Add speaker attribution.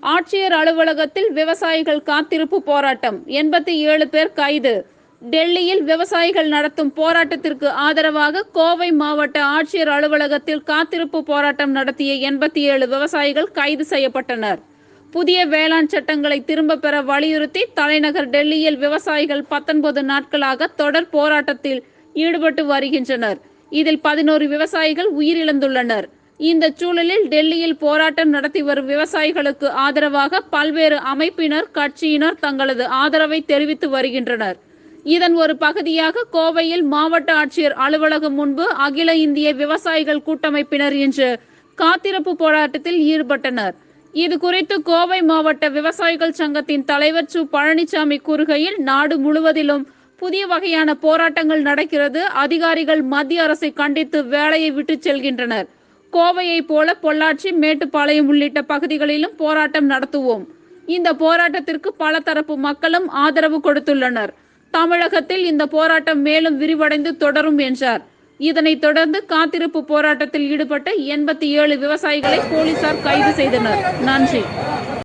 Speaker 1: ஆட்சியர் அலுவலகத்தில் விவசாயிகள் காத்திருப்பு போராட்டம், 87 பேர் கைது. டெல்லியில் விவசாயிகள் நடத்தும் போராட்டத்திற்கு ஆதரவாக கோவை மாவட்ட ஆட்சியர் அலுவலகத்தில் காத்திருப்பு போராட்டம் நடத்திய 87 விவசாயிகள் கைது செய்யப்பட்டனர். புதிய வேளாண் சட்டங்களை திரும்ப பெற வலியுறுத்தி தலைநகர் டெல்லியில் விவசாயிகள் 19 நாட்களாக தொடர் போராட்டத்தில் ஈடுபட்டு வருகின்றனர். இதில் 11 விவசாயிகள் உயிரிழந்துள்ளனர். இந்த சூழலில் டெல்லியில் போராட்டம் நடத்தி வரும் விவசாயிகளுக்கு ஆதரவாக பல்வேறு அமைப்பினர், கட்சியினர் தங்களது ஆதரவை தெரிவித்து வருகின்றனர். இதன் ஒரு பகுதியாக கோவையில் மாவட்ட ஆட்சியர் அலுவலகம் முன்பு அகில இந்திய விவசாயிகள் கூட்டமைப்பினர் இன்று காத்திருப்பு போராட்டத்தில் ஈடுபட்டனர். இது குறித்து கோவை மாவட்ட விவசாயிகள் சங்கத்தின் தலைவர் சு பழனிசாமி கூறுகையில், நாடு முழுவதிலும் புதிய வகையான போராட்டங்கள் நடக்கிறது. அதிகாரிகள் மத்திய அரசை கண்டித்து வேலையை விட்டு செல்கின்றனர். கோவையை போல பொள்ளாச்சி, மேட்டுப்பாளையம் உள்ளிட்ட பகுதிகளிலும் போராட்டம் நடத்துவோம். இந்த போராட்டத்திற்கு பல தரப்பு மக்களும் ஆதரவு கொடுத்துள்ளனர். தமிழகத்தில் இந்த போராட்டம் மேலும் விரிவடைந்து தொடரும் என்றார். இதனைத் தொடர்ந்து காத்திருப்பு போராட்டத்தில் ஈடுபட்ட 87 விவசாயிகளை போலீசார் கைது செய்தனர். நன்றி.